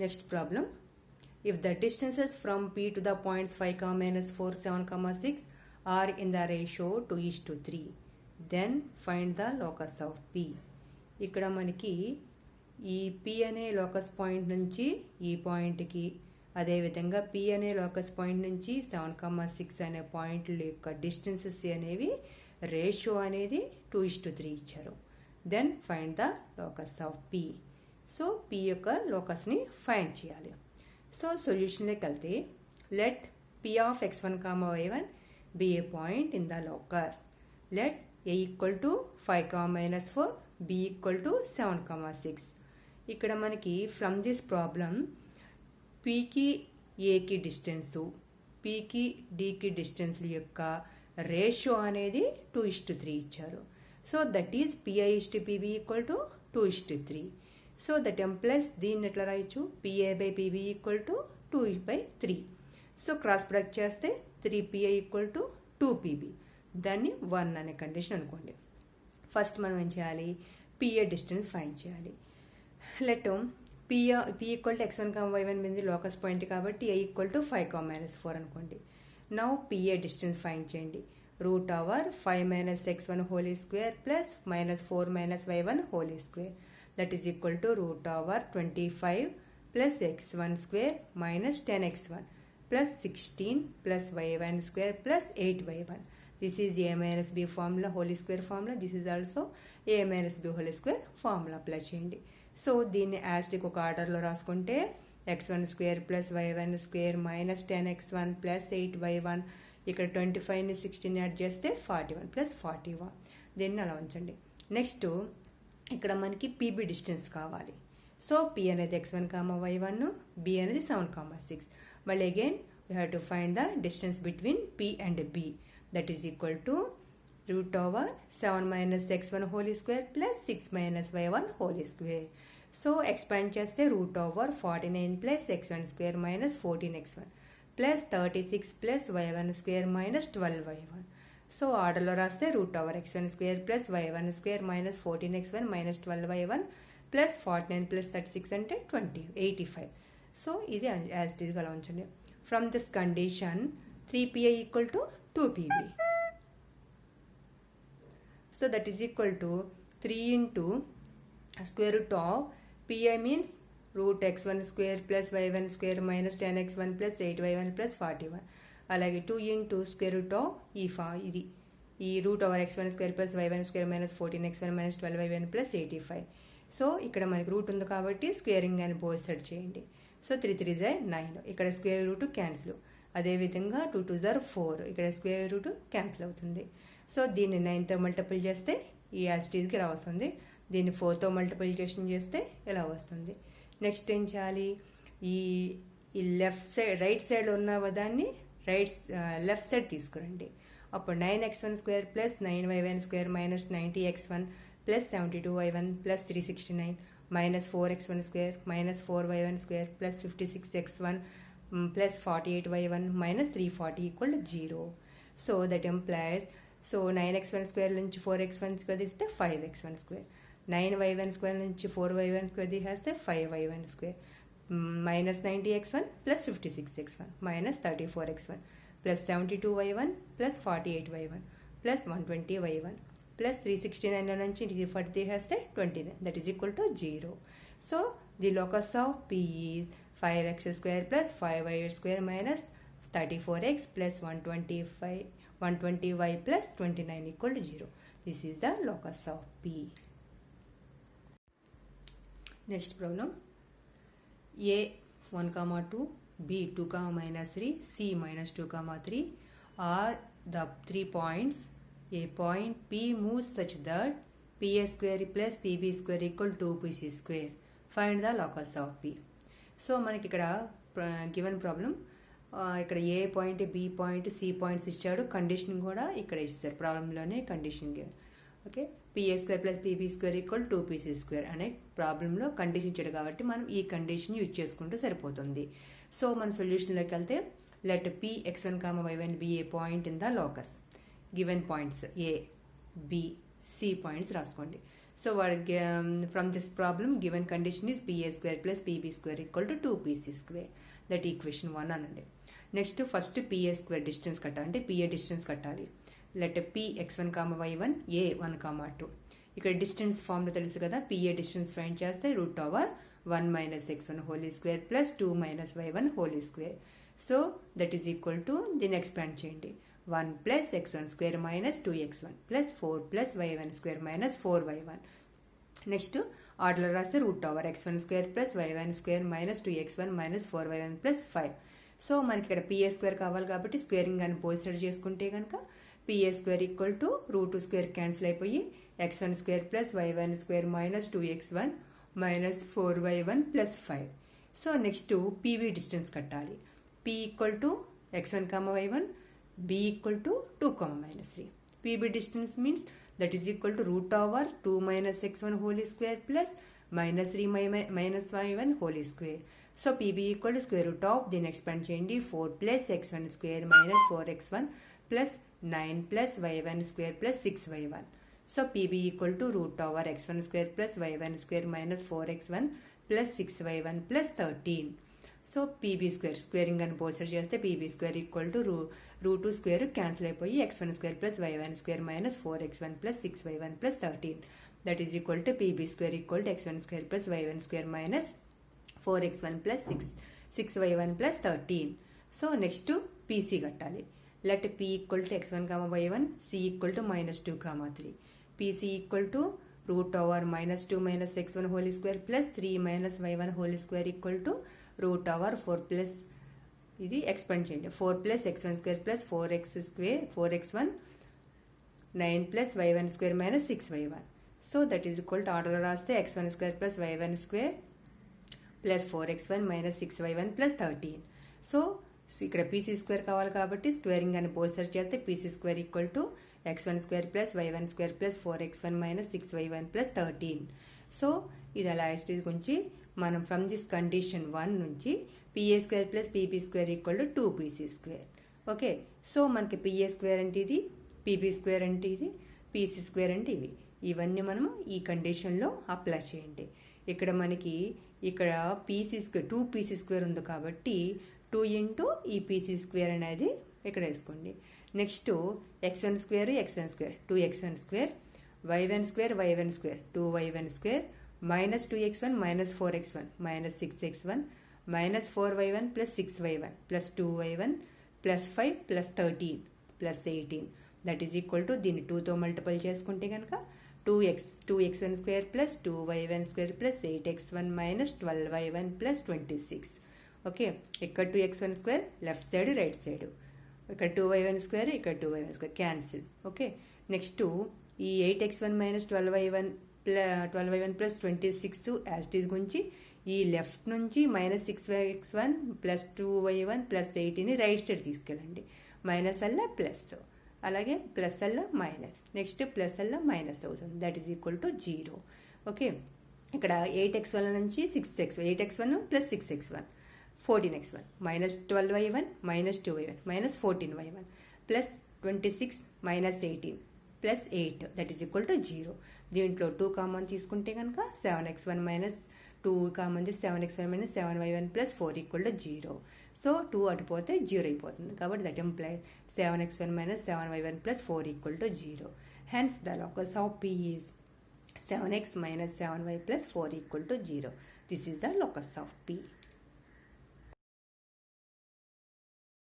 Next problem. If the distances from P to the points 5, minus 4, 7, 6 are in the ratio 2:3, then find the locus of P. ఇక్కడ మనకి ఈ P అనే locus point నుంచి ఈ పాయింట్కి, అదేవిధంగా P అనే లోకస్ పాయింట్ నుంచి 7, 6 అనే పాయింట్ల యొక్క డిస్టెన్సెస్ అనేవి రేషియో అనేది 2:3 ఇచ్చారు. Then find the locus of P. So P యొక్క లోకస్ని ఫైండ్ చేయాలి. సో సొల్యూషన్లోకి వెళ్తే let P of x1, y1 be a point in the locus. Let a equal to 5, minus 4, b equal to 7, 6. ఇక్కడ మనకి ఫ్రమ్ దిస్ ప్రాబ్లం పీకి ఏకి distance, పీకి డికి డిస్టెన్స్ యొక్క రేషియో అనేది 2:3 ఇచ్చారు. So that is PI/PB equal to 2:3. So that ఎంప్లస్ దీన్ని ఎట్లా రాయొచ్చు, PA/PB equal to 2/3. So cross product చేస్తే 3PI ఈక్వల్ టు 2PB. దాన్ని 1 అనే కండిషన్ అనుకోండి. ఫస్ట్ మనం ఏం చేయాలి, PA డిస్టెన్స్ ఫైండ్ చేయాలి. Let P equal to x1, y1 మీద లోకస్ పాయింట్ కాబట్టి A ఈక్వల్ టు 5, minus 4 అనుకోండి. నౌ PA డిస్టెన్స్ ఫైండ్ చేయండి. √5 minus x1 whole square plus minus 4 minus y1 whole square. That is equal to √25 plus x1 square minus 10x1 plus 16 plus y1 square plus 8y1. This is a minus b formula, whole square formula. This is also a minus b whole square formula apply చేయండి. So దీన్ని యాస్టిక్ ఒక ఆర్డర్లో రాసుకుంటే x1 square plus y1 square minus 10x1 plus 8y1, ఇక్కడ 25ని 16 add చేస్తే 41 plus 41. దీన్ని అలా ఉంచండి. నెక్స్ట్ ఇక్కడ మనకి PB డిస్టెన్స్ కావాలి. సో P అనేది x1, y1, B అనేది 7, 6. మళ్ళీ again we have to find the distance between P and B. That is equal to √7 minus x1 whole square plus 6 minus y1 whole square. So expand చేస్తే √49 plus x1 square minus 14x1 plus 36 plus y1 square minus 12y1. So ఆర్డర్లో రాస్తే √x1 square plus y1 square minus 14x1 minus 12y1 plus 49 plus 36 అంటే 85. So ఇది as it ఈస్గా అలా ఉంచండి. From this condition 3PI equal to 2PB. So that is equal to 3 into square root of PI means √x1 square plus y1 square minus 10x1 plus 8y1 plus 41. అలాగే 2 into square root of ఇది √x1 square plus y1 square minus 14x1 minus 12y1 plus 85. So ఇక్కడ మనకి route ఉంది కాబట్టి squaring అని both side చేయండి. So 3 3 9, ఇక్కడ square root cancel. అదేవిధంగా 2 2 4, ఇక్కడ స్క్వేర్ రూట్ క్యాన్సిల్ అవుతుంది. సో దీన్ని 9తో మల్టిపుల్ చేస్తే ఈ యాస్టీస్కి ఇలా వస్తుంది. దీన్ని 4తో మల్టిప్లికేషన్ చేస్తే ఇలా వస్తుంది. నెక్స్ట్ ఏం చేయాలి, ఈ లెఫ్ట్ సైడ్ రైట్ సైడ్ ఉన్న దాన్ని లెఫ్ట్ సైడ్ తీసుకురండి. అప్పుడు 9x1 square plus 9y1 square minus 90x1 plus 72y1 plus 369 minus 4x1 square minus 4y1 square plus 56x1 plus 48y1 minus 340 equal 0. So that employees, so 9x1 square నుంచి 4x1 square తీస్తే 5x1 square, 9y1 square నుంచి 4y1 square తీసేస్తే 5y1 square minus 90x1 plus 56x1 minus 34x1 plus 72y1 plus 48y1 plus 120y1 plus 369 నుంచి 340 తీసేస్తే 29. That is equal to 0. So the locus of P is 5x square plus 5y square minus 34x plus 120y plus 29 equal to 0. This is the locus of P. Next problem. A 1, 2, B 2, -3, C -2, 3 are the 3 points. A point P moves such that PA square plus PB square equal to 2PC square. Find the locus of P. So మనకి ఇక్కడ given problem ఇక్కడ A point, B point, C points ఇచ్చాడు. Condition కూడా ఇక్కడ ఇస్తారు ప్రాబ్లంలోనే condition. Okay, PA square plus PB square equal 2PC square అనే ప్రాబ్లంలో కండిషన్ ఇచ్చాడు కాబట్టి మనం ఈ కండిషన్ యూజ్ చేసుకుంటే సరిపోతుంది. సో మన సొల్యూషన్లోకి వెళ్తే let P x1, y1 be a point in the locus. Given points A, B, C points రాసుకోండి. So from this problem, given condition is pa square plus pb square equal to 2pc square. That equation 1 అనండి. Next first pa square distance కట్టాలి, అంటే pa distance కట్టాలి. Let p x1, y1 a 1, 2. ఇక్కడ distance formula తెలుసు కదా, pa distance find చేస్తే root over 1 minus x1 whole square plus 2 minus y1 whole square. So that is equal to దీన్ని expand చేయండి. 1 plus x1 square minus 2x1 plus 4 plus y1 square minus 4y1. Next ఆర్డర్లో రాస్తే root over x1 square plus y1 square minus 2x1 minus 4y1 plus 5. So మనకి ఇక్కడ pa square కావాలి కాబట్టి squaring కానీ both side చేసుకుంటే కనుక pa square equal to root square cancel అయిపోయి x1 square plus y1 square minus 2x1 minus 4y1 plus 5. So next pv distance కట్టాలి. p equal to x1, y1, b equal to 2, minus 3. pb distance means that is equal to root over 2 minus x1 whole square plus minus 3 minus y1 whole square. So pb equal to square root of, then expand చేయండి, 4 plus x1 square minus 4x1 plus 9 plus y1 square plus 6y1. So pb equal to root over x1 square plus y1 square minus 4x1 plus 6y1 plus 13. So PB square squaring అని both side చేస్తే PB square equal to root square cancel అయిపోయి x1 square plus y1 square minus 4x1 plus 6y1 plus 13. That is equal to PB square equal to x1 square plus y1 square minus 4x1 plus 6y1 plus 13. So next PC కట్టాలి. Let p equal to x1, y1, c equal to minus 2, 3. PC equal to root over minus 2 minus x1 whole square plus 3 minus y1 whole square equal to root over 4 plus ఇది expand చేయండి, 4 plus x1 square plus 4x square 4x1 9 plus y1 square minus 6y1. So that is equal to ఆర్డర్లో రాస్తే x1 square plus y1 square plus 4x1 minus 6y1 plus 13. So ఇక్కడ PC square కావాలి కాబట్టి squaring అని both side చేస్తే PC square equal to x1 square plus y1 square plus 4x1 minus 6y1 plus 13. So ఇది అలా stage గురించి మనం from this condition 1 నుంచి pa square plus pb square equal to 2pc square. Okay, so మనకి pa square అంటే ఇది, pb square అంటే ఇది, pc స్క్వేర్ అంటే ఇవి. ఇవన్నీ మనము ఈ కండిషన్లో అప్లై చేయండి. ఇక్కడ మనకి ఇక్కడ pc స్క్వేర్ 2pc స్క్వేర్ ఉంది కాబట్టి 2 ఇంటూ ఈ pc స్క్వేర్ అనేది ఇక్కడ వేసుకోండి. Next x1 square 2x1 square, y1 square 2y1 square minus 2x1 minus 4x1 minus 6x1 minus 4y1 plus 6y1 plus 2y1 plus 5 plus 13 plus 18. That is equal to దీన్ని 2తో multiple చేసుకుంటే కనుక 2x1 square plus 2y1 square plus 8x1 minus 12y1 plus 26. Okay, ఇక్కడ 2x1 square left side right side, ఇక్కడ 2y1 square ఇక్కడ 2y1 square cancel. Okay, next ఈ 8x1 minus 12y1 plus 26 యాస్టీస్ గురించి ఈ లెఫ్ట్ నుంచి minus 6x1 plus 2y1 plus 18 right side తీసుకెళ్ళండి. Minus అల్లా plus, అలాగే plus అల్లా minus, next plus అల్లా minus అవుతుంది. That is equal to 0. Okay, ఇక్కడ 8x1 నుంచి 8x1 plus 6x1 14x1 minus 12y1 minus 2y1 minus 14y1 plus 26 minus 18 plus 8 that is equal to 0. దీంట్లో 2 common తీసుకుంటే కనుక 7x1 minus 2 common 7x1 minus 7y1 plus 4 equal to 0. So 2 అటుపోతే 0 అయిపోతుంది కాబట్టి that implies 7x1 minus 7y1 plus 4 equal to 0. Hence the locus of P is 7x minus 7y plus 4 equal to 0. This is the locus of P.